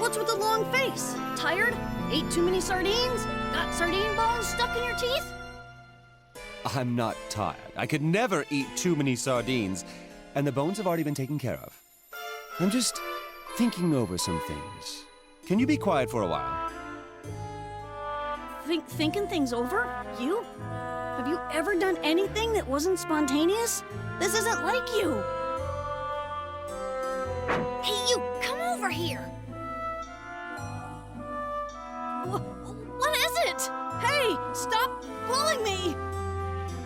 What's with the long face? Tired? Ate too many sardines? Got sardine bones stuck in your teeth? I'm not tired. I could never eat too many sardines, and the bones have already been taken care of. I'm just thinking over some things. Can you be quiet for a while? Thinking things over? You? Have you ever done anything that wasn't spontaneous? This isn't like you. Hey, you, come over here. What is it? Hey, stop pulling me!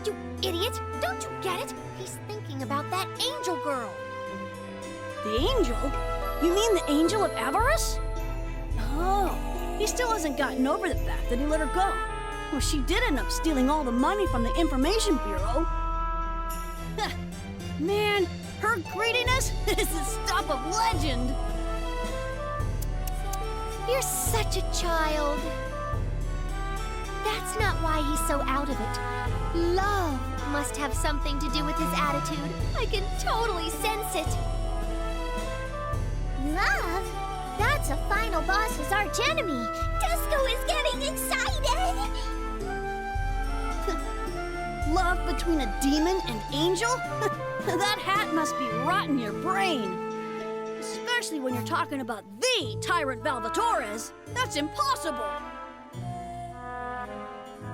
You idiot! Don't you get it? He's thinking about that angel girl. The angel? You mean the angel of avarice? Oh, he still hasn't gotten over the fact that he let her go. Well, she did end up stealing all the money from the Information Bureau. Man, her greediness is the stuff of legend. You're such a child. That's not why he's so out of it. Love must have something to do with his attitude. I can totally sense it. Love? That's a final boss's arch enemy. Disco is getting excited. Love between a demon and angel? That hat must be rotting your brain. Especially when you're talking about the Tyrant Valvatores. That's impossible.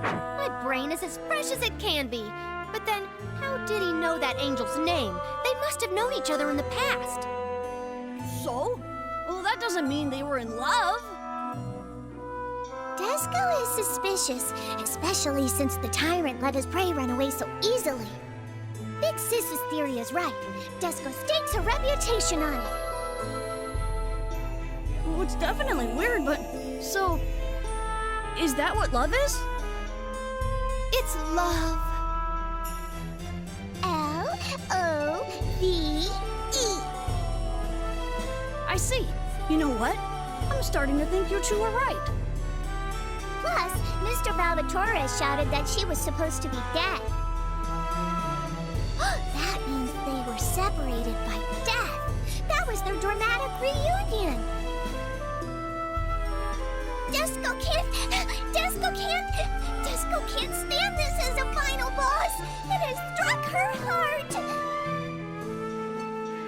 My brain is as fresh as it can be. But then, how did he know that angel's name? They must have known each other in the past. So? Well, that doesn't mean they were in love. Disco is suspicious, especially since the tyrant let his prey run away so easily. Big Sis's theory is right. Disco stakes her reputation on it. Well, it's definitely weird, but... So... is that what love is? It's love. L-O-V-E. I see. You know what? I'm starting to think you two are right. Plus, Mr. Valvatore shouted that she was supposed to be dead. That means they were separated by death. That was their dramatic reunion. Disco can't stand this as a final boss. It has struck her heart.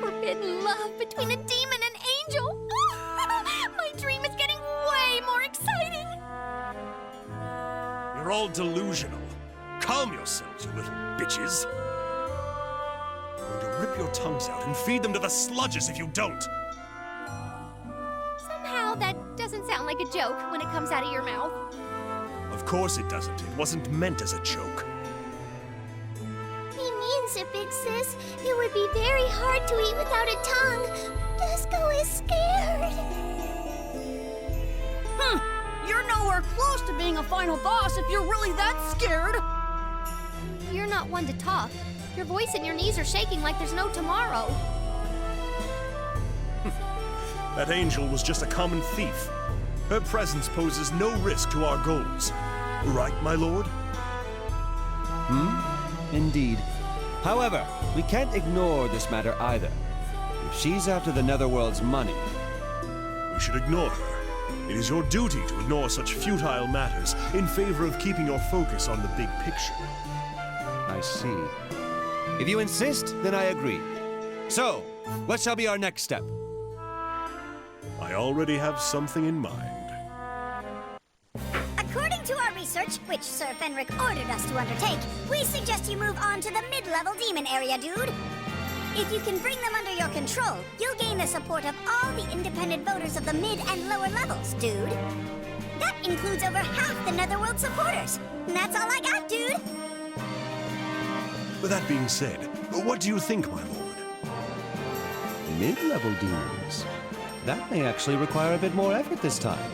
Forbidden love between a demon and angel. My dream is getting way more exciting. You're all delusional. Calm yourselves, you little bitches. I'm going to rip your tongues out and feed them to the sludges if you don't. Somehow that doesn't sound like a joke when it comes out of your mouth. Of course it doesn't. It wasn't meant as a joke. He means it, Big Sis. It would be very hard to eat without a tongue. Disco is scared. You're nowhere close to being a final boss if you're really that scared. You're not one to talk. Your voice and your knees are shaking like there's no tomorrow. That angel was just a common thief. Her presence poses no risk to our goals. Right, my lord? Indeed. However, we can't ignore this matter either. If she's after the Netherworld's money... We should ignore her. It is your duty to ignore such futile matters in favor of keeping your focus on the big picture. I see. If you insist, then I agree. So, what shall be our next step? I already have something in mind. According to our research, which Sir Fenric ordered us to undertake, we suggest you move on to the mid-level demon area, dude. If you can bring them under your control, you'll gain the support of all the independent voters of the mid and lower levels, dude. That includes over half the Netherworld supporters. And that's all I got, dude. With that being said, what do you think, my lord? Mid-level demons? That may actually require a bit more effort this time.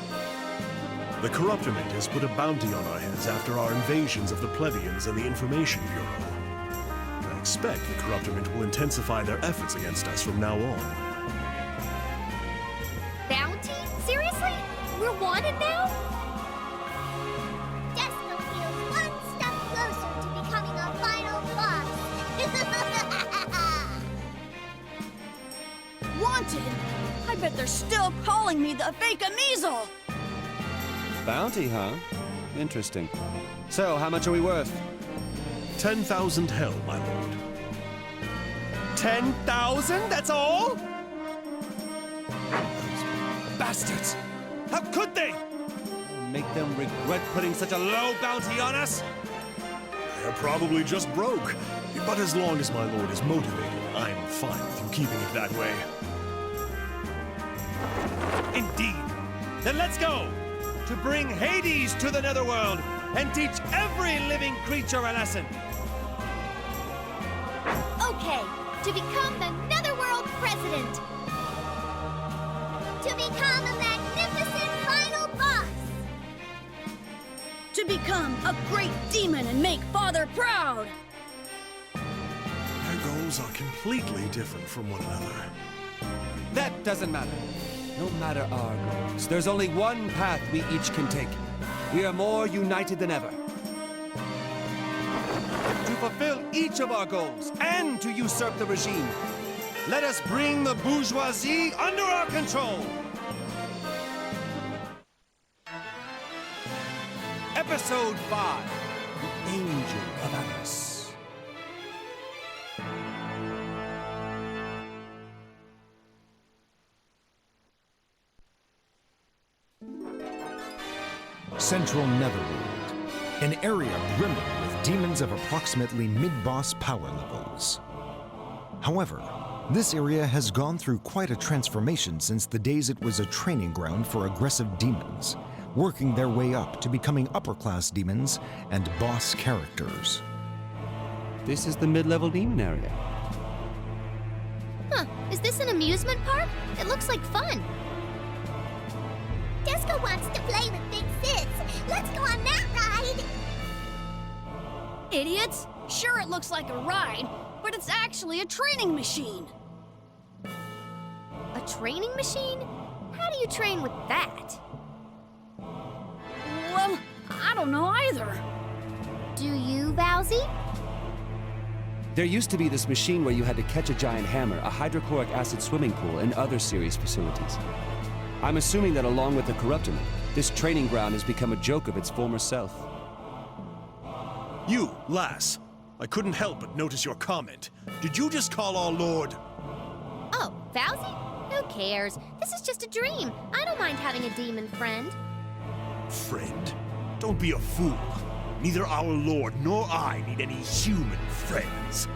The Corruptorment has put a bounty on our heads after our invasions of the plebeians and the Information Bureau. I expect the Corruptorment will intensify their efforts against us from now on. Bounty? Seriously? We're wanted now? Disco feels one step closer to becoming a final boss. Wanted? I bet they're still calling me the fake Measle. Bounty, huh? Interesting. So, how much are we worth? 10,000 hell, my lord. 10,000? That's all? Those bastards! How could they? Make them regret putting such a low bounty on us? They're probably just broke. But as long as my lord is motivated, I'm fine with you keeping it that way. Indeed. Then let's go! To bring Hades to the Netherworld and teach every living creature a lesson. Okay, to become the Netherworld president. To become a magnificent final boss. To become a great demon and make Father proud. Our goals are completely different from one another. That doesn't matter. No matter our goals, there's only one path we each can take. We are more united than ever. To fulfill each of our goals and to usurp the regime, let us bring the bourgeoisie under our control. Episode 5, The Angel of Avarice. Central Netherworld, an area brimming with demons of approximately mid-boss power levels. However, this area has gone through quite a transformation since the days it was a training ground for aggressive demons, working their way up to becoming upper-class demons and boss characters. This is the mid-level demon area. Huh, is this an amusement park? It looks like fun. Desco wants to play with Big Sis. Let's go on that ride. Idiots! Sure, it looks like a ride, but it's actually a training machine. A training machine? How do you train with that? Well, I don't know either. Do you, Vowsy? There used to be this machine where you had to catch a giant hammer, a hydrochloric acid swimming pool, and other serious facilities. I'm assuming that along with the Corruptorman, this training ground has become a joke of its former self. You, lass. I couldn't help but notice your comment. Did you just call our lord? Oh, Vowsy? Who cares? This is just a dream. I don't mind having a demon friend. Friend? Don't be a fool. Neither our lord nor I need any human friends.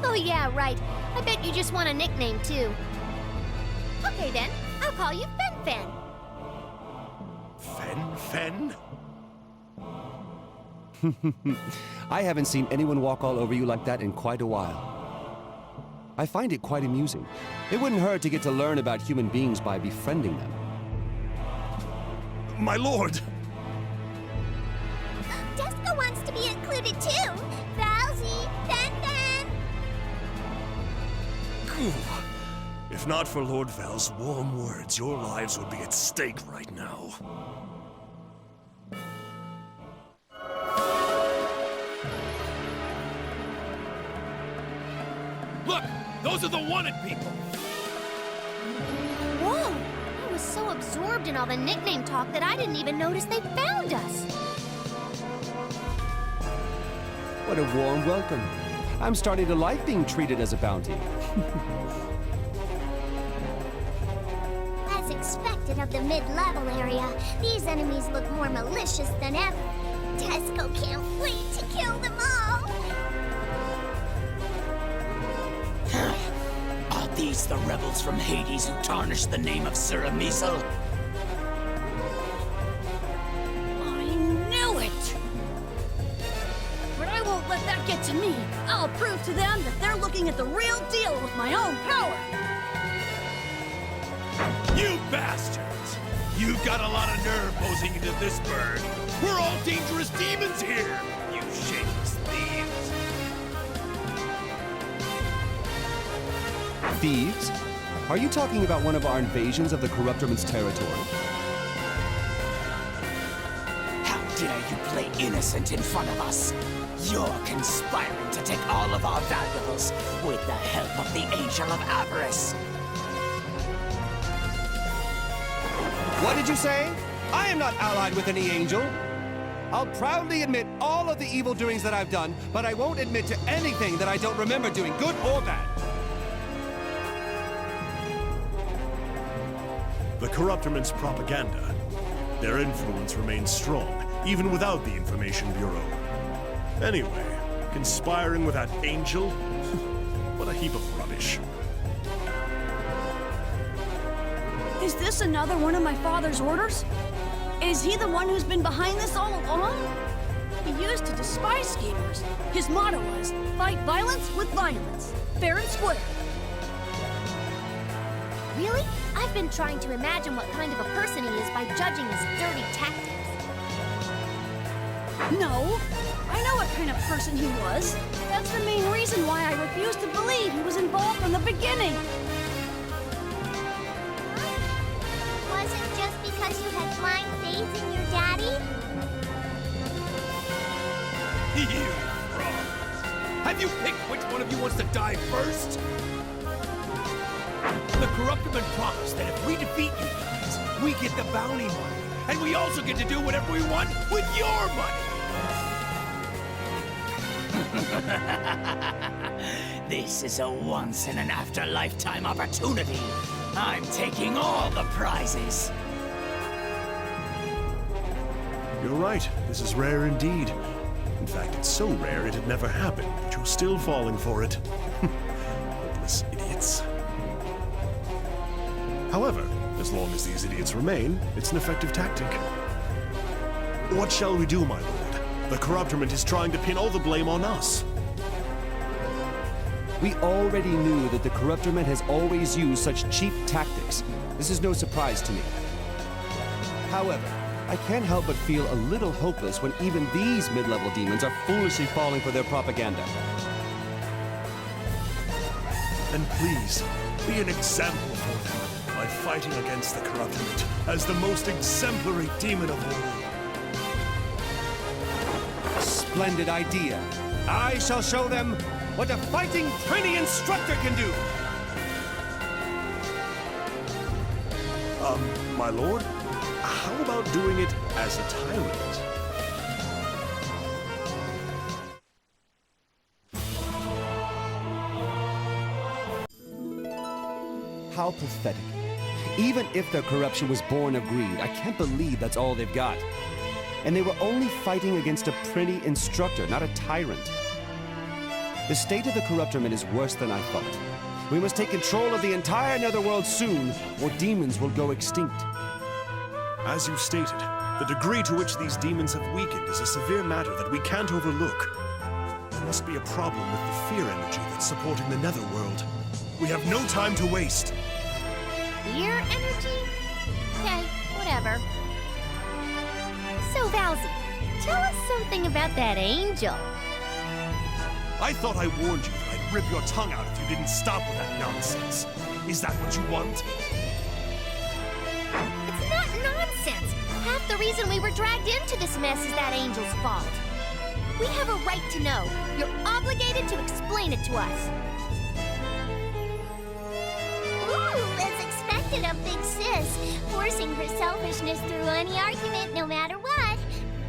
Oh yeah, right. I bet you just want a nickname too. Okay then, I'll call you Fen. Fen? I haven't seen anyone walk all over you like that in quite a while. I find it quite amusing. It wouldn't hurt to get to learn about human beings by befriending them. My lord! Desco wants to be included too. Vowsy, Fen. If not for Lord Val's warm words, your lives would be at stake right now. Look! Those are the wanted people! Whoa! I was so absorbed in all the nickname talk that I didn't even notice they found us. What a warm welcome. I'm starting to like being treated as a bounty. As expected of the mid-level area, these enemies look more malicious than ever. Desco can't wait to kill them all! Are these the rebels from Hades who tarnished the name of Sir Measle? I knew it! But I won't let that get to me. I'll prove to them that they're looking at the real deal with my own power. You bastards! You've got a lot of nerve posing into this bird. We're all dangerous demons here! You shameless thieves! Thieves? Are you talking about one of our invasions of the Corruptorman's territory? How dare you play innocent in front of us? You're conspiring to take all of our valuables with the help of the Angel of Avarice. What did you say? I am not allied with any angel. I'll proudly admit all of the evil doings that I've done, but I won't admit to anything that I don't remember doing, good or bad. The Corruptorment's propaganda. Their influence remains strong, even without the Information Bureau. Anyway, conspiring with that angel? What a heap of rubbish. Is this another one of my father's orders? Is he the one who's been behind this all along? He used to despise schemers. His motto was, fight violence with violence. Fair and square. Really? I've been trying to imagine what kind of a person he is by judging his dirty tactics. No, I know what kind of person he was. That's the main reason why I refused to believe he was involved from the beginning. Was it just because you had blind faith in your daddy? You frauds! Have you picked which one of you wants to die first? The Corruptorman promised that if we defeat you guys, we get the bounty money. And we also get to do whatever we want with your money! This is a once-in-an-after-lifetime opportunity. I'm taking all the prizes. You're right, this is rare indeed. In fact, it's so rare it had never happened, but you're still falling for it. Hopeless idiots. However, as long as these idiots remain, it's an effective tactic. What shall we do, my lord? The Corruptorment is trying to pin all the blame on us. We already knew that the Corruptorment has always used such cheap tactics. This is no surprise to me. However, I can't help but feel a little hopeless when even these mid-level demons are foolishly falling for their propaganda. And please, be an example for them by fighting against the Corruptorment as the most exemplary demon of all. Splendid idea. I shall show them what a fighting Prinny instructor can do. My lord? How about doing it as a tyrant? How pathetic. Even if their corruption was born of greed, I can't believe that's all they've got. And they were only fighting against a Prinny instructor, not a tyrant. The state of the Corruptorment is worse than I thought. We must take control of the entire Netherworld soon, or demons will go extinct. As you stated, the degree to which these demons have weakened is a severe matter that we can't overlook. There must be a problem with the fear energy that's supporting the Netherworld. We have no time to waste. Fear energy? Okay, whatever. So, Valzy, tell us something about that angel. I thought I warned you that I'd rip your tongue out if you didn't stop with that nonsense. Is that what you want? It's not nonsense. Half the reason we were dragged into this mess is that angel's fault. We have a right to know. You're obligated to explain it to us. Ooh, as expected of Big Sis, forcing her selfishness through any argument no matter what.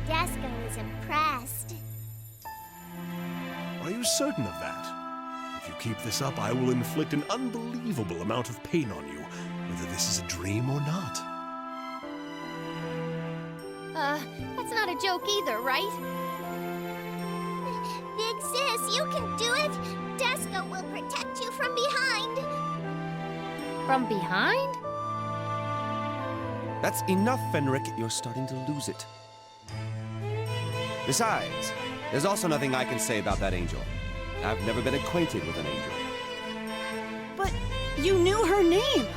Desco is impressed. Are you certain of that? If you keep this up, I will inflict an unbelievable amount of pain on you, whether this is a dream or not. That's not a joke either, right? Big Sis, you can do it! Desco will protect you from behind! From behind? That's enough, Fenric. You're starting to lose it. Besides, there's also nothing I can say about that angel. I've never been acquainted with an angel. But you knew her name.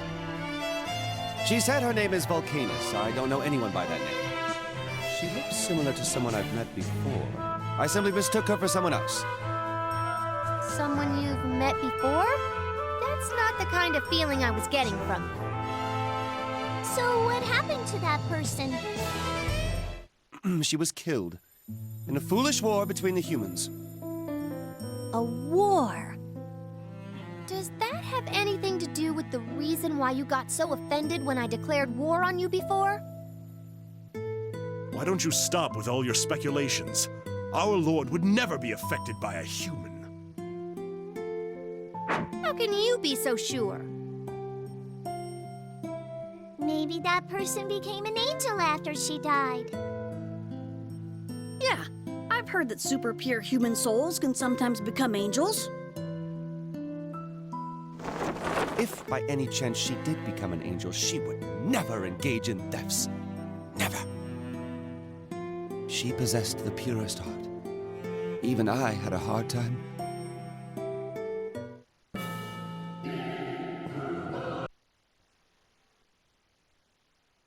She said her name is Volcanus. I don't know anyone by that name. She looks similar to someone I've met before. I simply mistook her for someone else. Someone you've met before? That's not the kind of feeling I was getting from you. So what happened to that person? She was killed in a foolish war between the humans. A war? Does that have anything to do with the reason why you got so offended when I declared war on you before? Why don't you stop with all your speculations? Our Lord would never be affected by a human. How can you be so sure? Maybe that person became an angel after she died. Yeah, I've heard that super pure human souls can sometimes become angels. If by any chance she did become an angel, she would never engage in thefts. Never. She possessed the purest heart. Even I had a hard time.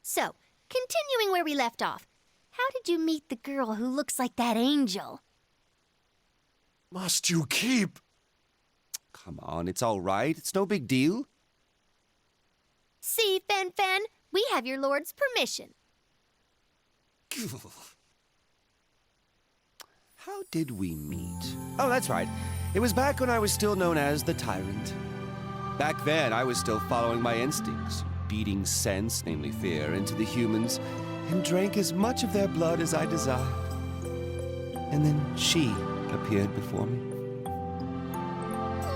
So, continuing where we left off, how did you meet the girl who looks like that angel? Must you keep... Come on, it's all right. It's no big deal. See, Fen Fen, we have your lord's permission. How did we meet? Oh, that's right. It was back when I was still known as the Tyrant. Back then, I was still following my instincts, beating sense, namely fear, into the humans, and drank as much of their blood as I desired. And then she appeared before me.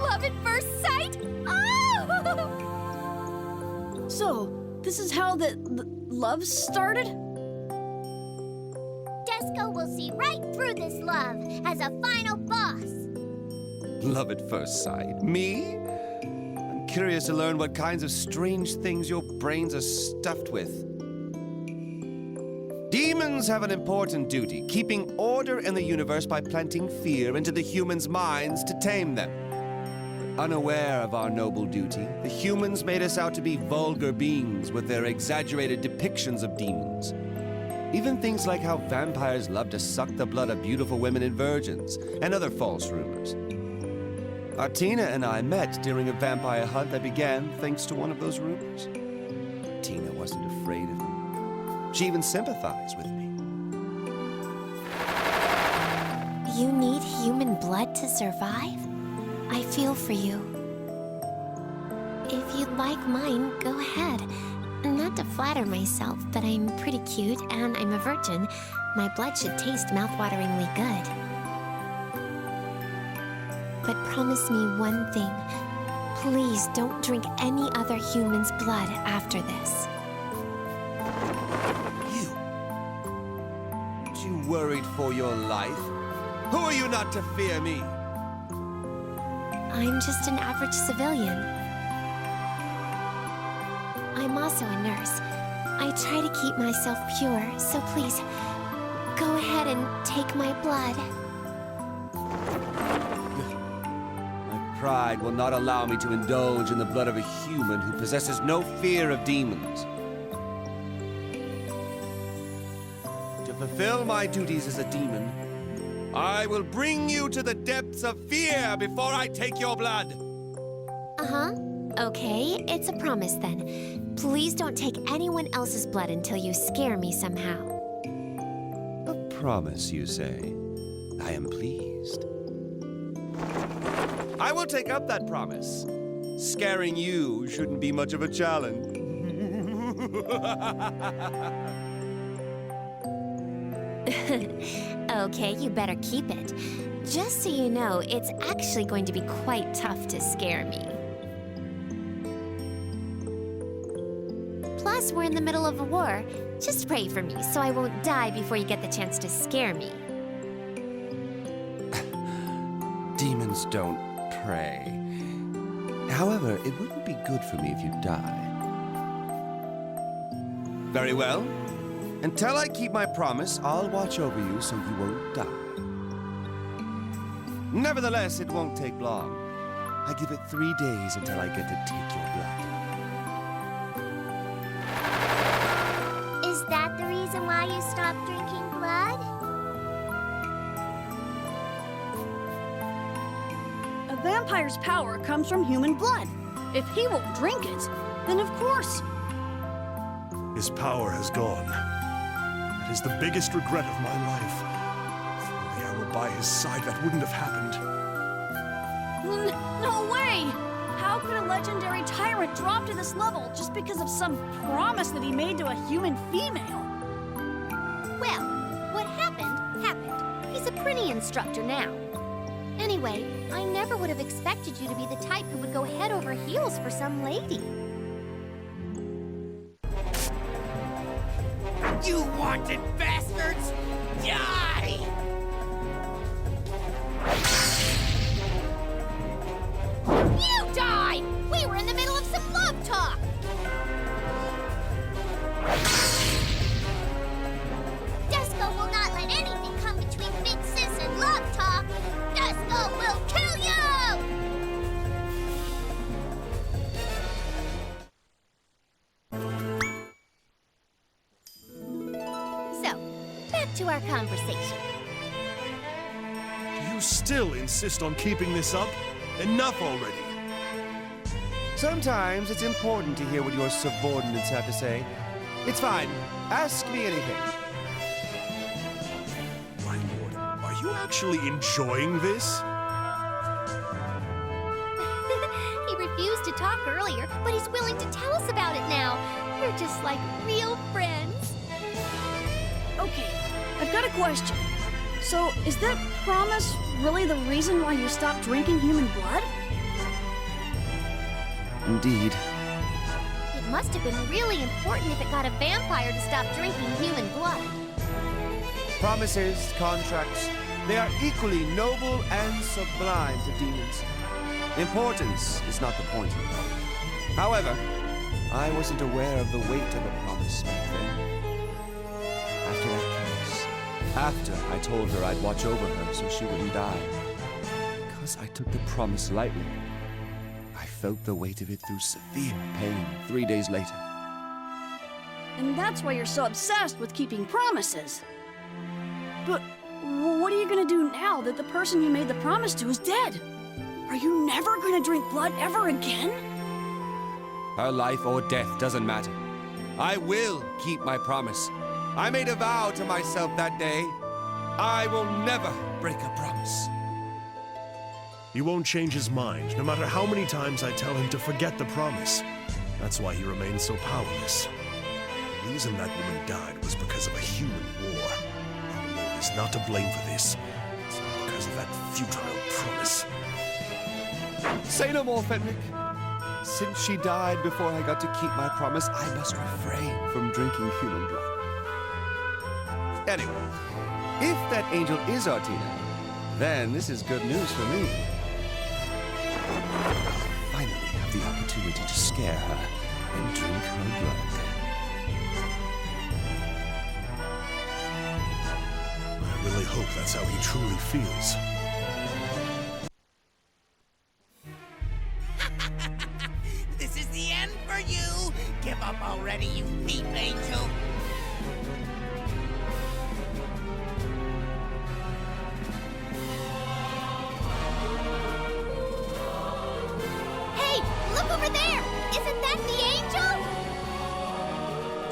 Love at first sight? Oh! So, this is how the love started? Disco will see right through this love as a final boss. Love at first sight. Me? I'm curious to learn what kinds of strange things your brains are stuffed with. Demons have an important duty, keeping order in the universe by planting fear into the humans' minds to tame them. Unaware of our noble duty, the humans made us out to be vulgar beings with their exaggerated depictions of demons. Even things like how vampires love to suck the blood of beautiful women and virgins, and other false rumors. Tina and I met during a vampire hunt that began thanks to one of those rumors. Tina wasn't afraid of me. She even sympathized with me. You need human blood to survive? I feel for you. If you'd like mine, go ahead. Not to flatter myself, but I'm pretty cute and I'm a virgin. My blood should taste mouthwateringly good. But promise me one thing. Please don't drink any other human's blood after this. You worried for your life? Who are you not to fear me? I'm just an average civilian. I'm also a nurse. I try to keep myself pure, so please, go ahead and take my blood. My pride will not allow me to indulge in the blood of a human who possesses no fear of demons. To fulfill my duties as a demon, I will bring you to the depths of fear before I take your blood. Uh-huh. Okay, it's a promise then. Please don't take anyone else's blood until you scare me somehow. A promise, you say? I am pleased. I will take up that promise. Scaring you shouldn't be much of a challenge. Okay, you better keep it. Just so you know, it's actually going to be quite tough to scare me. Plus, we're in the middle of a war. Just pray for me so I won't die before you get the chance to scare me. Demons don't pray. However, it wouldn't be good for me if you die. Very well. Until I keep my promise, I'll watch over you so you won't die. Nevertheless, it won't take long. I give it 3 days until I get to take your blood. Is that the reason why you stopped drinking blood? A vampire's power comes from human blood. If he won't drink it, then of course. His power has gone. That is the biggest regret of my life. If only I were by his side, that wouldn't have happened. No way! how could a legendary tyrant drop to this level just because of some promise that he made to a human female? Well, what happened, happened. He's a Prinny instructor now. Anyway, I never would have expected you to be the type who would go head over heels for some lady. You wanted bastards! Die! You die! We were in the middle of some love talk! Disco will not let anything come between Big Sis and love talk. Disco will kill you! So, back to our conversation. Do you still insist on keeping this up? Enough already! Sometimes it's important to hear what your subordinates have to say. It's fine. Ask me anything. My lord, are you actually enjoying this? He refused to talk earlier, but he's willing to tell us about it now. We're just like real friends. Okay, I've got a question. So, is that promise really the reason why you stopped drinking human blood? Indeed. It must have been really important if it got a vampire to stop drinking human blood. Promises, contracts, they are equally noble and sublime to demons. Importance is not the point. However, I wasn't aware of the weight of a promise back then. After that promise, after I told her I'd watch over her so she wouldn't die, because I took the promise lightly, I felt the weight of it through severe pain 3 days later. And that's why you're so obsessed with keeping promises. But what are you gonna do now that the person you made the promise to is dead? Are you never gonna drink blood ever again? Her life or death doesn't matter. I will keep my promise. I made a vow to myself that day. I will never break a promise. He won't change his mind, no matter how many times I tell him to forget the promise. That's why he remains so powerless. The reason that woman died was because of a human war. Our Lord is not to blame for this. It's not because of that futile promise. Say no more, Fenric. Since she died before I got to keep my promise, I must refrain from drinking human blood. Anyway, if that angel is Artina, then this is good news for me. I'll finally have the opportunity to scare her and drink her blood. I really hope that's how he truly feels. This is the end for you! Give up already, you thief angel! Hey, look over there! Isn't that the angel?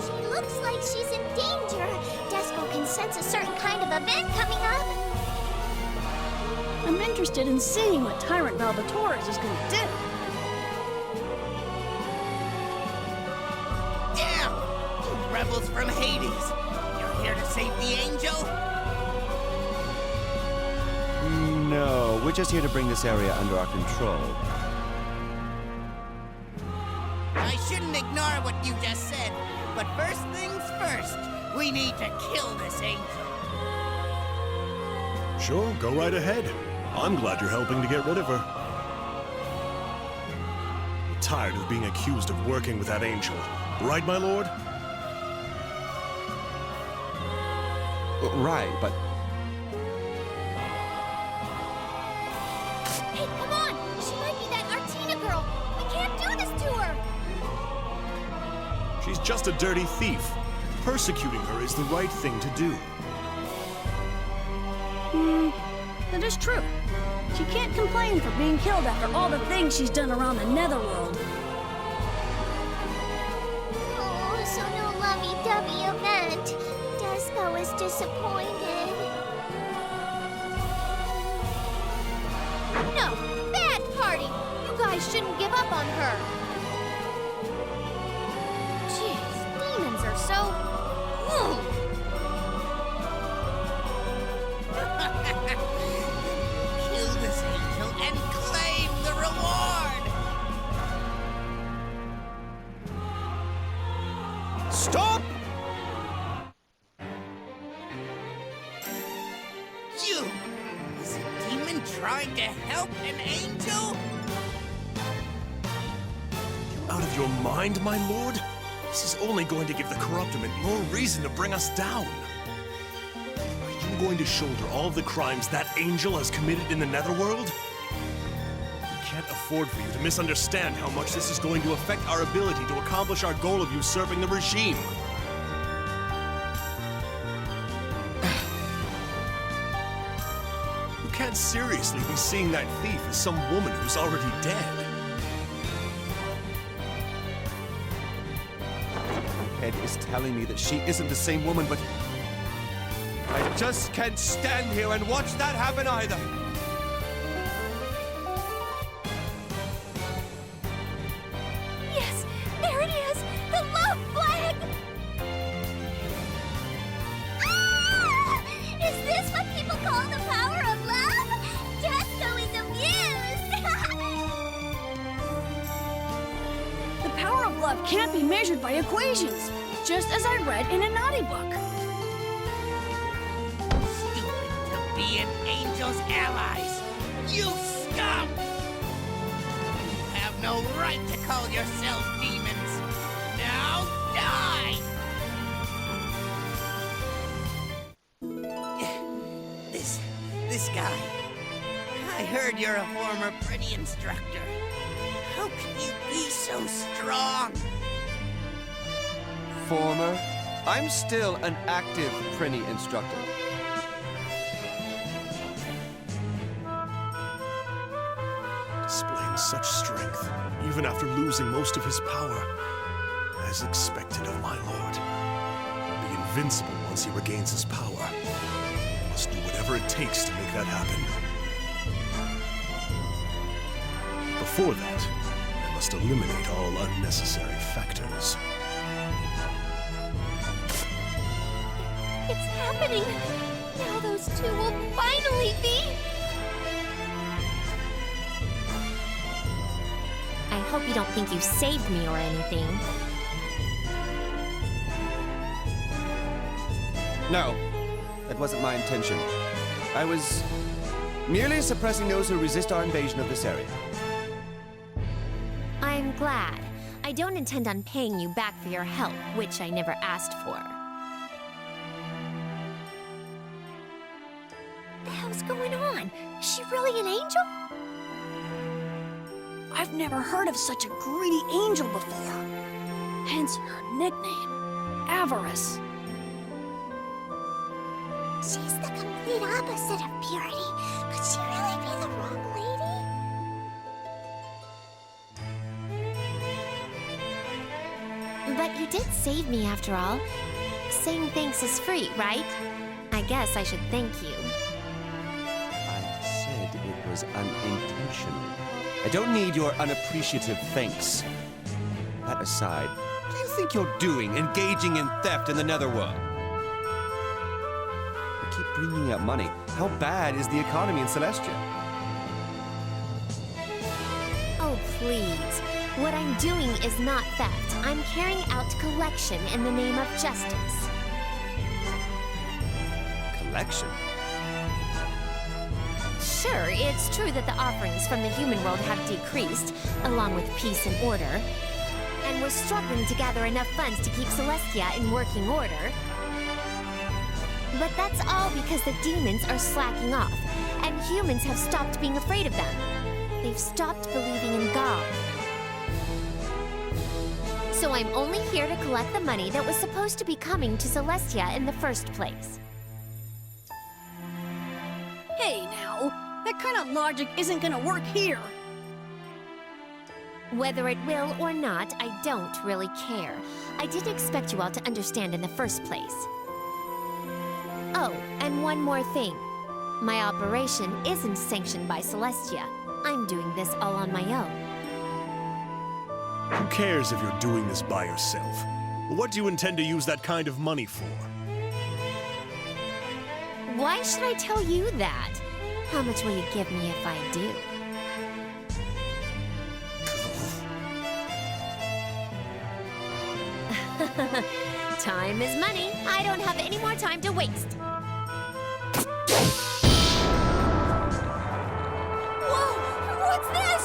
She looks like she's in danger. Disco can sense a certain kind of event coming up. I'm interested in seeing what Tyrant Valvatores is gonna do. Damn! You rebels from Hades! You're here to save the angel? No, we're just here to bring this area under our control. I shouldn't ignore what you just said, but first things first, we need to kill this angel. Sure, go right ahead. I'm glad you're helping to get rid of her. I'm tired of being accused of working with that angel. Right, my lord? Right, but Hey, come on! She might be that Artina girl! We can't do this to her! She's just a dirty thief. Persecuting her is the right thing to do. That is true. She can't complain for being killed after all the things she's done around the Netherworld. Oh, so no lovey-dovey event. Disco is disappointed. No! Bad party! You guys shouldn't give up on her. Jeez, demons are so... Kill this angel and claim the reward! Stop! You! Is a demon trying to help an angel? Out of your mind, my lord? This is only going to give the Corruptiment more reason to bring us down. Are you going to shoulder all of the crimes that angel has committed in the Netherworld? We can't afford for you to misunderstand how much this is going to affect our ability to accomplish our goal of usurping the regime. You can't seriously be seeing that thief as some woman who's already dead. Head is telling me that she isn't the same woman, but I just can't stand here and watch that happen either. Yes, there it is! The love flag! Ah! Is this what people call the power of love? Desco is amused! The power of love can't be measured by equations, just as I read in a naughty book. Stupid to be an angel's allies! You scum! You have no right to call yourselves demons! Now die! This guy. I heard you're a former Pretty instructor. How can you be so strong? Former? I'm still an active Prinny instructor. Displaying such strength, even after losing most of his power. As expected of my lord. Be invincible once he regains his power. Must do whatever it takes to make that happen. Before that, I must eliminate all unnecessary factors. It's happening! Now those two will finally be... I hope you don't think you saved me or anything. No, that wasn't my intention. I was merely suppressing those who resist our invasion of this area. I'm glad. I don't intend on paying you back for your help, which I never asked for. What the hell's going on? Is she really an angel? I've never heard of such a greedy angel before. Hence her nickname, Avarice. She's the complete opposite of purity. Could she really be the wrong lady? But you did save me after all. Saying thanks is free, right? I guess I should thank you. I said it was unintentional. I don't need your unappreciative thanks. That aside, what do you think you're doing, engaging in theft in the Netherworld? You keep bringing up money. How bad is the economy in Celestia? Oh, please. What I'm doing is not theft. I'm carrying out collection in the name of justice. Collection? Sure, it's true that the offerings from the human world have decreased, along with peace and order. And we're struggling to gather enough funds to keep Celestia in working order. But that's all because the demons are slacking off, and humans have stopped being afraid of them. They've stopped believing in God. So I'm only here to collect the money that was supposed to be coming to Celestia in the first place. Hey now, that kind of logic isn't gonna work here. Whether it will or not, I don't really care. I didn't expect you all to understand in the first place. Oh, and one more thing. My operation isn't sanctioned by Celestia. I'm doing this all on my own. Who cares if you're doing this by yourself? What do you intend to use that kind of money for? Why should I tell you that? How much will you give me if I do? Time is money. I don't have any more time to waste. Whoa! What's this?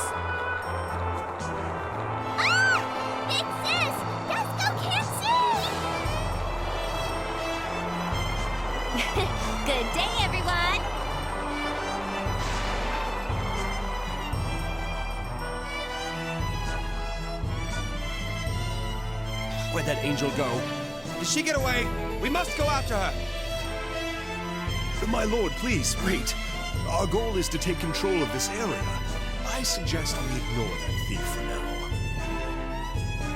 Ah! Big sis! Disco can't see! Good day, everyone! Where'd that angel go? Did she get away? We must go after her! My lord, please, wait. Our goal is to take control of this area. I suggest we ignore that thief for now.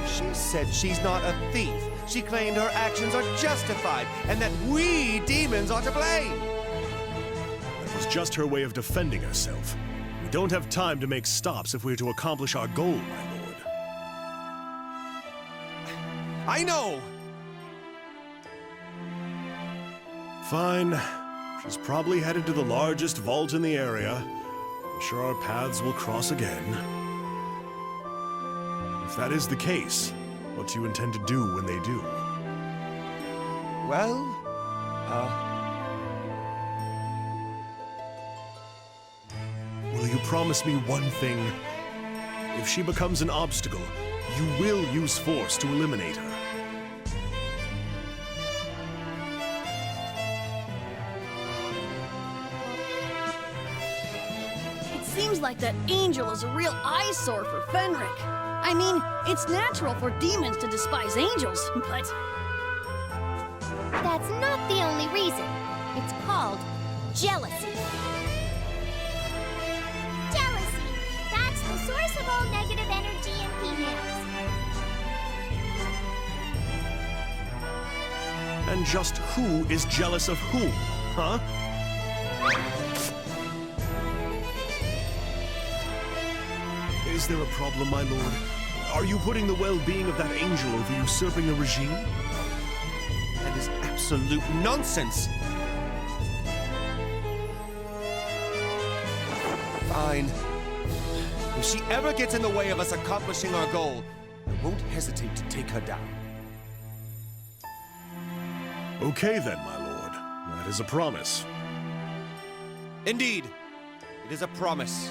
She said she's not a thief. She claimed her actions are justified, and that we demons are to blame. That was just her way of defending herself. We don't have time to make stops if we're to accomplish our goal, my lord. I know! Fine. She's probably headed to the largest vault in the area. I'm sure our paths will cross again. If that is the case, what do you intend to do when they do? Well, Will you promise me one thing? If she becomes an obstacle, you will use force to eliminate her. It seems like that angel is a real eyesore for Fenric. I mean, it's natural for demons to despise angels, but That's not the only reason. It's called jealousy. Jealousy. That's the source of all negative energy in females. And just who is jealous of whom, huh? Is there a problem, my lord? Are you putting the well-being of that angel over usurping the regime? that is absolute nonsense! Fine. If she ever gets in the way of us accomplishing our goal, I won't hesitate to take her down. Okay then, my lord. That is a promise. Indeed, it is a promise.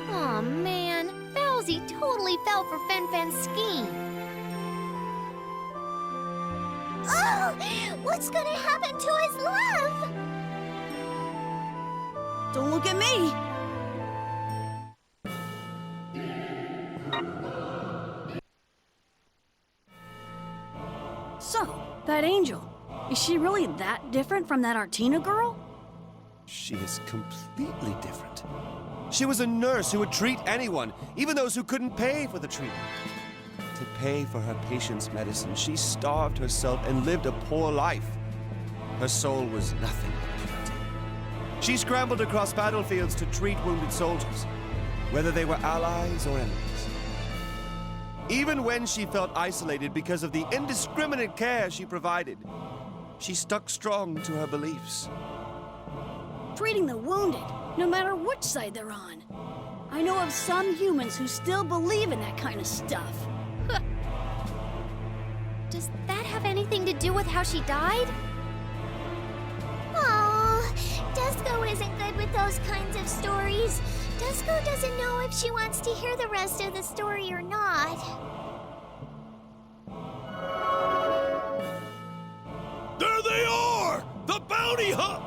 Aw, man. Bowsy totally fell for Fen-Fen's scheme. Oh! What's gonna happen to his love? don't look at me. So, that angel, is she really that different from that Artina girl? She is completely different. She was a nurse who would treat anyone, even those who couldn't pay for the treatment. To pay for her patients' medicine, she starved herself and lived a poor life. Her soul was nothing but purity. She scrambled across battlefields to treat wounded soldiers, whether they were allies or enemies. Even when she felt isolated because of the indiscriminate care she provided, she stuck strong to her beliefs. Treating the wounded, no matter which side they're on. I know of some humans who still believe in that kind of stuff. Does that have anything to do with how she died? Oh, Disco isn't good with those kinds of stories. Disco doesn't know if she wants to hear the rest of the story or not. There they are! The bounty hunt!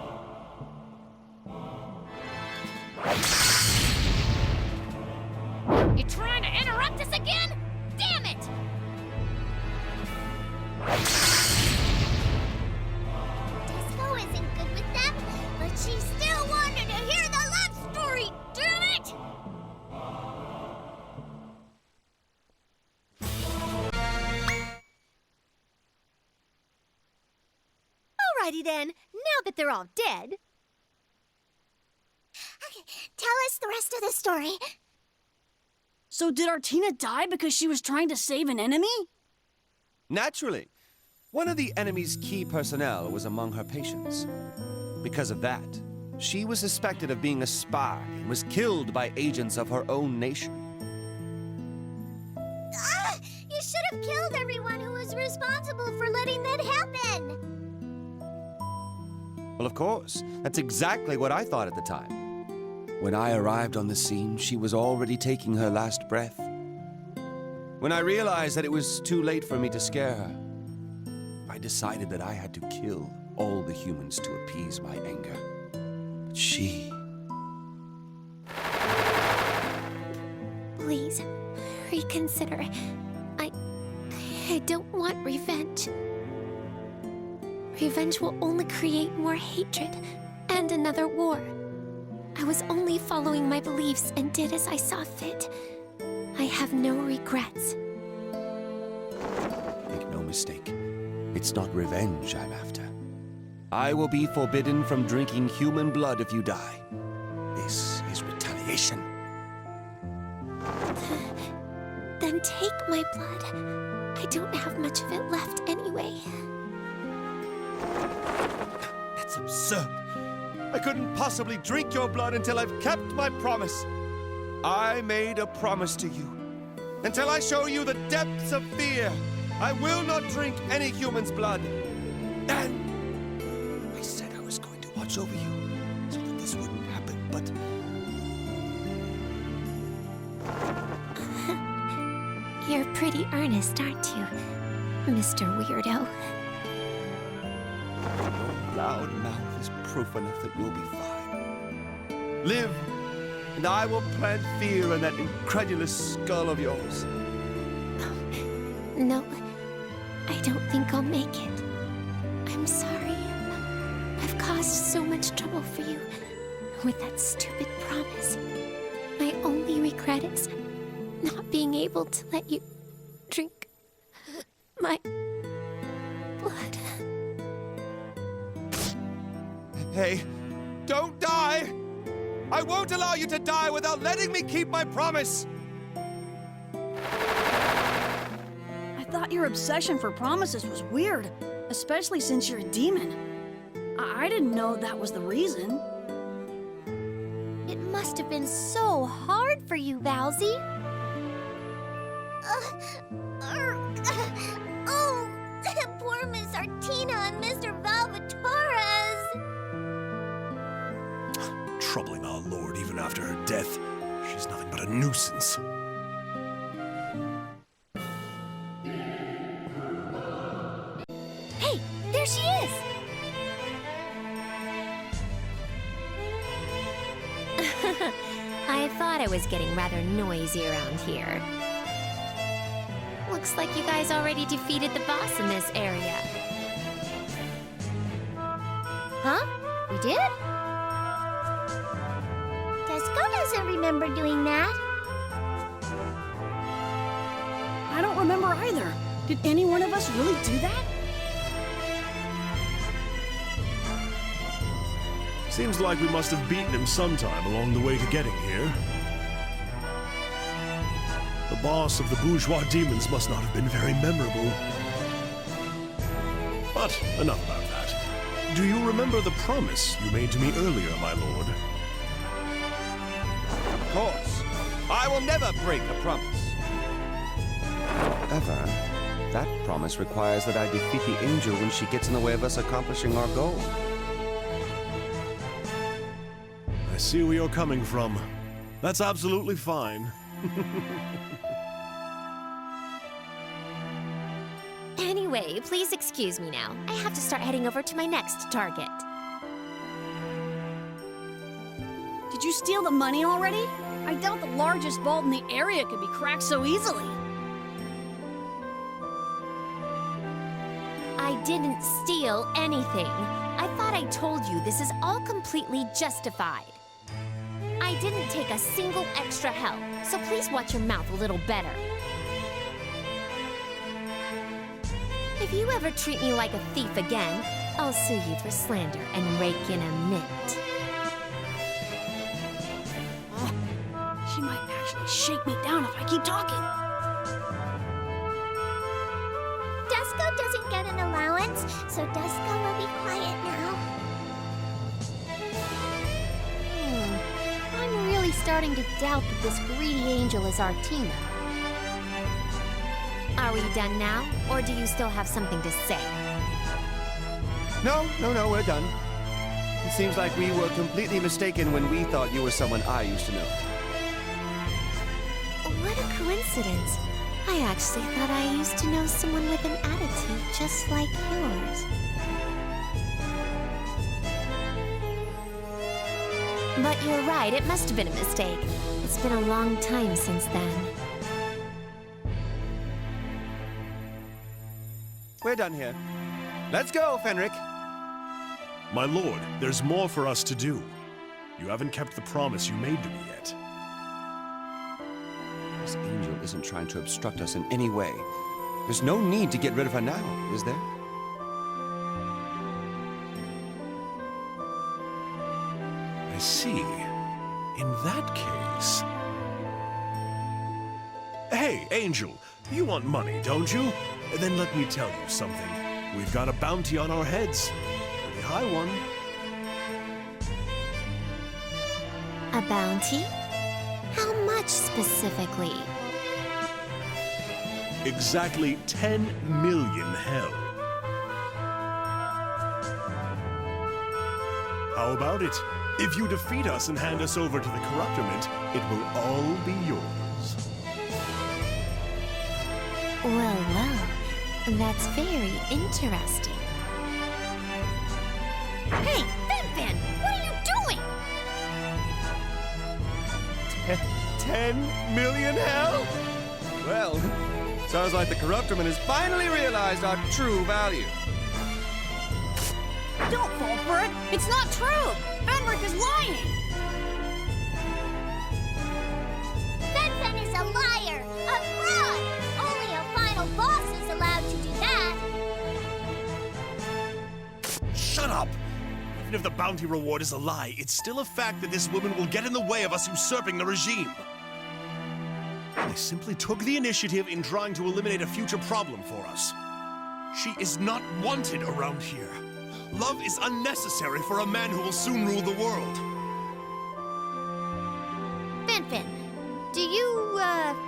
You trying to interrupt us again? Damn it! Disco isn't good with them, but she still wanted to hear the love story, damn it! Alrighty then, now that they're all dead. Tell us the rest of the story. So did Artina die because she was trying to save an enemy? Naturally. One of the enemy's key personnel was among her patients. Because of that, she was suspected of being a spy and was killed by agents of her own nation. Ah! You should have killed everyone who was responsible for letting that happen! Well, of course. That's exactly what I thought at the time. When I arrived on the scene, she was already taking her last breath. When I realized that it was too late for me to scare her, I decided that I had to kill all the humans to appease my anger. But she... Please, reconsider. I don't want revenge. Revenge will only create more hatred and another war. I was only following my beliefs and did as I saw fit. I have no regrets. Make no mistake. It's not revenge I'm after. I will be forbidden from drinking human blood if you die. This is retaliation. Then take my blood. I don't have much of it left anyway. That's absurd. I couldn't possibly drink your blood until I've kept my promise. I made a promise to you. Until I show you the depths of fear, I will not drink any human's blood. And I said I was going to watch over you so that this wouldn't happen, but... You're pretty earnest, aren't you, Mr. Weirdo? Your loud mouth is proof enough that you'll be fine. Live, and I will plant fear in that incredulous skull of yours. No, I don't think I'll make it. I'm sorry. I've caused so much trouble for you with that stupid promise. My only regret is not being able to let you drink my blood. Hey, don't die! I won't allow you to die without letting me keep my promise! I thought your obsession for promises was weird, especially since you're a demon. I didn't know that was the reason. It must have been so hard for you, Bowsy. Oh, poor Miss Artina and Mr. Valvatorez. Troubling our lord even after her death. She's nothing but a nuisance. Hey, there she is! I thought it was getting rather noisy around here. Looks like you guys already defeated the boss in this area. Huh? We did? Disgaea doesn't remember doing that. I don't remember either. Did any one of us really do that? Seems like we must have beaten him sometime along the way to getting here. The boss of the bourgeois demons must not have been very memorable. But enough about that. Do you remember the promise you made to me earlier, my lord? Of course. I will never break a promise. However, that promise requires that I defeat the angel when she gets in the way of us accomplishing our goal. I see where you're coming from. That's absolutely fine. Anyway, please excuse me now. I have to start heading over to my next target. Did you steal the money already? I doubt the largest vault in the area could be cracked so easily. I didn't steal anything. I thought I told you this is all completely justified. I didn't take a single extra help, so please watch your mouth a little better. If you ever treat me like a thief again, I'll sue you for slander and rake in a mint. She might actually shake me down if if I keep talking. Dusko doesn't get an allowance, so Dusko will be quiet now. I'm really starting to doubt that this greedy angel is Artina. Are we done now, or do you still have something to say? No, we're done. It seems like we were completely mistaken when we thought you were someone I used to know. What a coincidence. I actually thought I used to know someone with an attitude just like yours. But you're right, it must have been a mistake. It's been a long time since then. We're done here. Let's go, Fenric. My lord, there's more for us to do. You haven't kept the promise you made to me yet. This angel isn't trying to obstruct us in any way. There's no need to get rid of her now, is there? I see. In that case... Hey, Angel, you want money, don't you? Then let me tell you something. We've got a bounty on our heads. Pretty high one. A bounty? How much specifically? Exactly 10 million hell. How about it? If you defeat us and hand us over to the Corruptorment, it will all be yours. Well, that's very interesting. Hey, Fin! What are you doing? 10 million hell? Well, sounds like the Corruptorman has finally realized our true value. Don't fall for it. It's not true. Fenric is lying. Fen is a liar, a fraud. Only a final boss is allowed to do that. Shut up! Even if the bounty reward is a lie, it's still a fact that this woman will get in the way of us usurping the regime. They simply took the initiative in trying to eliminate a future problem for us. She is not wanted around here. Love is unnecessary for a man who will soon rule the world. Fin, do you,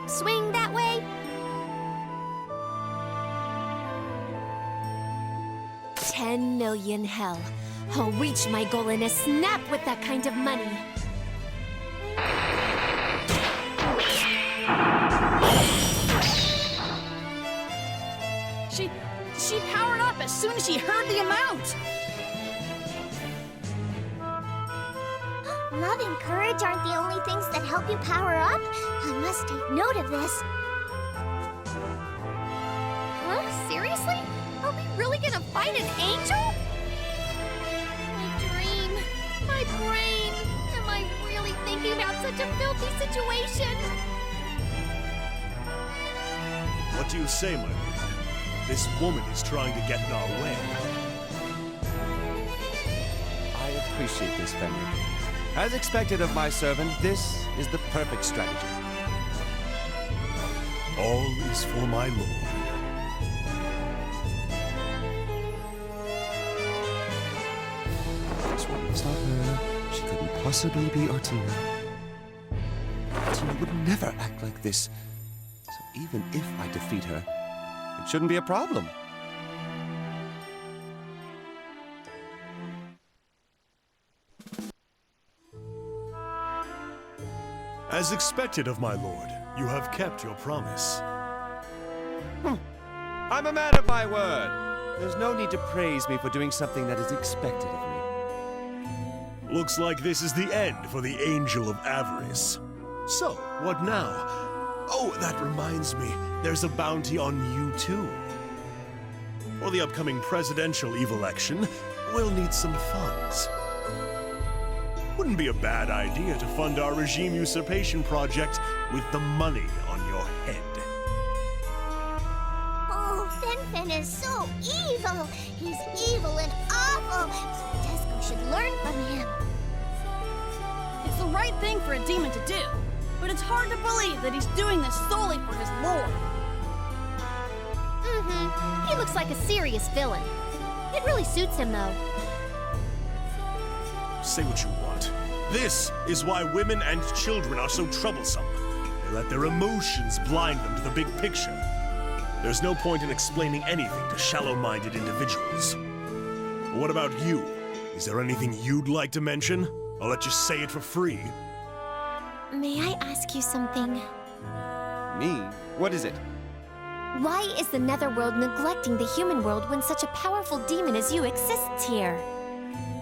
swing that way? $10 million hell. I'll reach my goal in a snap with that kind of money. She powered up as soon as she heard the amount. Love and courage aren't the only things that help you power up. I must take note of this. Huh? Seriously? Are we really gonna fight an angel? My dream. My brain. Am I really thinking about such a filthy situation? What do you say, my lord? This woman is trying to get in our way. I appreciate this, Fenric. As expected of my servant, this is the perfect strategy. All is for my lord. This woman's not her. She couldn't possibly be Artina. Artina would never act like this. So even if I defeat her, it shouldn't be a problem. As expected of my lord, you have kept your promise. I'm a man of my word. There's no need to praise me for doing something that is expected of me. Looks like this is the end for the Angel of Avarice. So, what now? Oh, that reminds me, there's a bounty on you too. For the upcoming presidential election, we'll need some funds. Wouldn't be a bad idea to fund our regime usurpation project with the money on your head. Oh, Fen is so evil. He's evil and awful. So Disco should learn from him. It's the right thing for a demon to do. but it's hard to believe that he's doing this solely for his lore. Mm-hmm. He looks like a serious villain. It really suits him, though. Say what you want. This is why women and children are so troublesome. They let their emotions blind them to the big picture. There's no point in explaining anything to shallow-minded individuals. What about you? Is there anything you'd like to mention? I'll let you say it for free. May I ask you something? Me? What is it? Why is the Netherworld neglecting the human world when such a powerful demon as you exists here?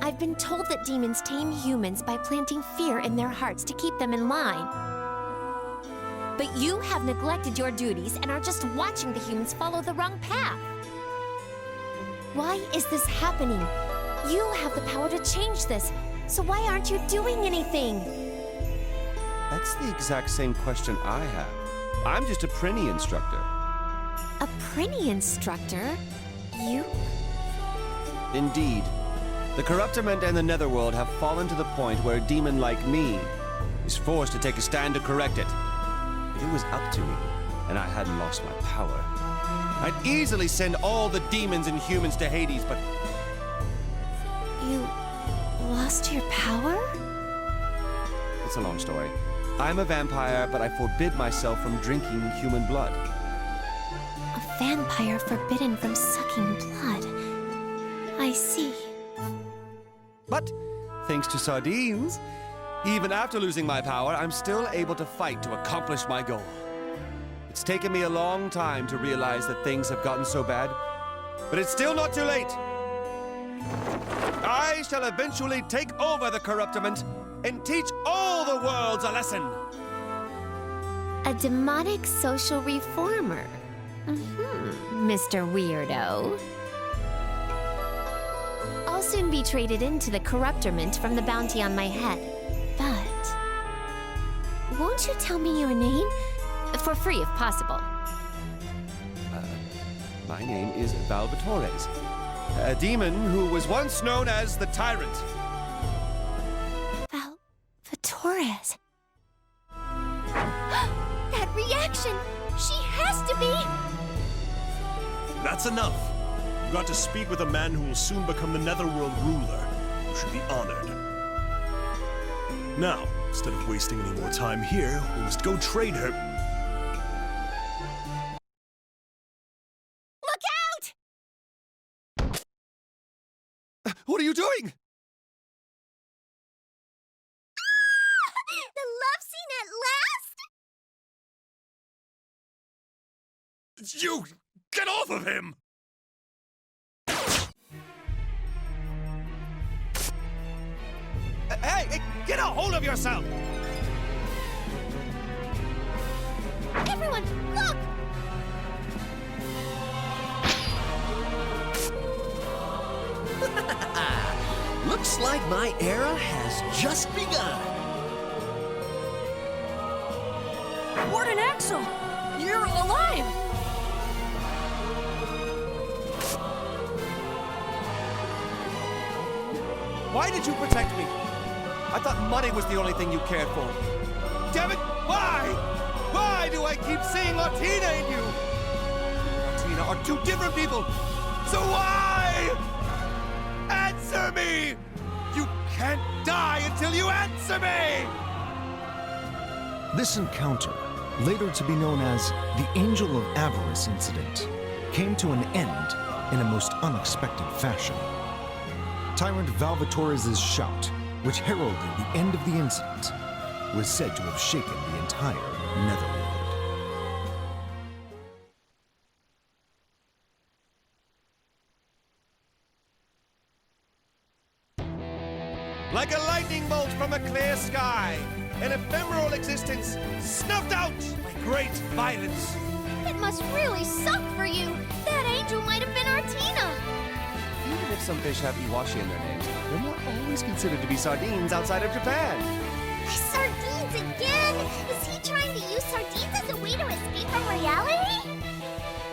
I've been told that demons tame humans by planting fear in their hearts to keep them in line. But you have neglected your duties and are just watching the humans follow the wrong path. Why is this happening? You have the power to change this, so why aren't you doing anything? That's the exact same question I have. I'm just a Prinny instructor. A Prinny instructor? You? Indeed. The Corruptiment and the Netherworld have fallen to the point where a demon like me is forced to take a stand to correct it. If it was up to me, and I hadn't lost my power, I'd easily send all the demons and humans to Hades, but... You lost your power? It's a long story. I'm a vampire, but I forbid myself from drinking human blood. A vampire forbidden from sucking blood. I see. But, thanks to sardines, even after losing my power, I'm still able to fight to accomplish my goal. It's taken me a long time to realize that things have gotten so bad, but it's still not too late. I shall eventually take over the Corruptiment and teach all the worlds a lesson. A demonic social reformer. Mr. Weirdo. I'll soon be traded into the Corruptiment from the bounty on my head. But... won't you tell me your name? For free, if possible. My name is Valvatores, a demon who was once known as the Tyrant. Valvatores. That reaction! She has to be... That's enough. You got to speak with a man who will soon become the Netherworld ruler. You should be honored. Now, instead of wasting any more time here, we must go trade her... Look out! What are you doing? The love scene at last? You! Get off of him! Hey, get a hold of yourself! Everyone, look! Looks like my era has just begun. Warden Axel, you're alive! Why did you protect me? I thought money was the only thing you cared for. Damn it! Why? Why do I keep seeing Martina in you? Martina are two different people. So why? Answer me! You can't die until you answer me! This encounter, later to be known as the Angel of Avarice incident, came to an end in a most unexpected fashion. Tyrant Valvatores' shout, which heralded the end of the incident, was said to have shaken the entire Netherworld. Like a lightning bolt from a clear sky, an ephemeral existence snuffed out by great violence. It must really suck for you. That angel might have been Artina. Even if some fish have Iwashi in their names, they're not always considered to be sardines outside of Japan. Sardines again? Is he trying to use sardines as a way to escape from reality?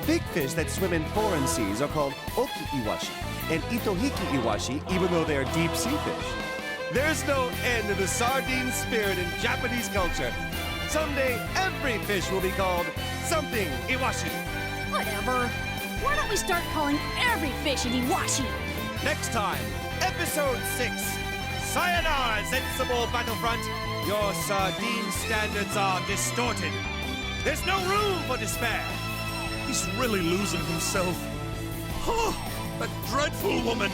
Big fish that swim in foreign seas are called Oki Iwashi and Itohiki Iwashi, even though they are deep sea fish. There's no end to the sardine spirit in Japanese culture. Someday, every fish will be called something Iwashi. Whatever. Why don't we start calling every fish an Iwashi? Next time, Episode 6. Sayonara, Sensible Battlefront. Your sardine standards are distorted. There's no room for despair. He's really losing himself. Oh, that dreadful woman!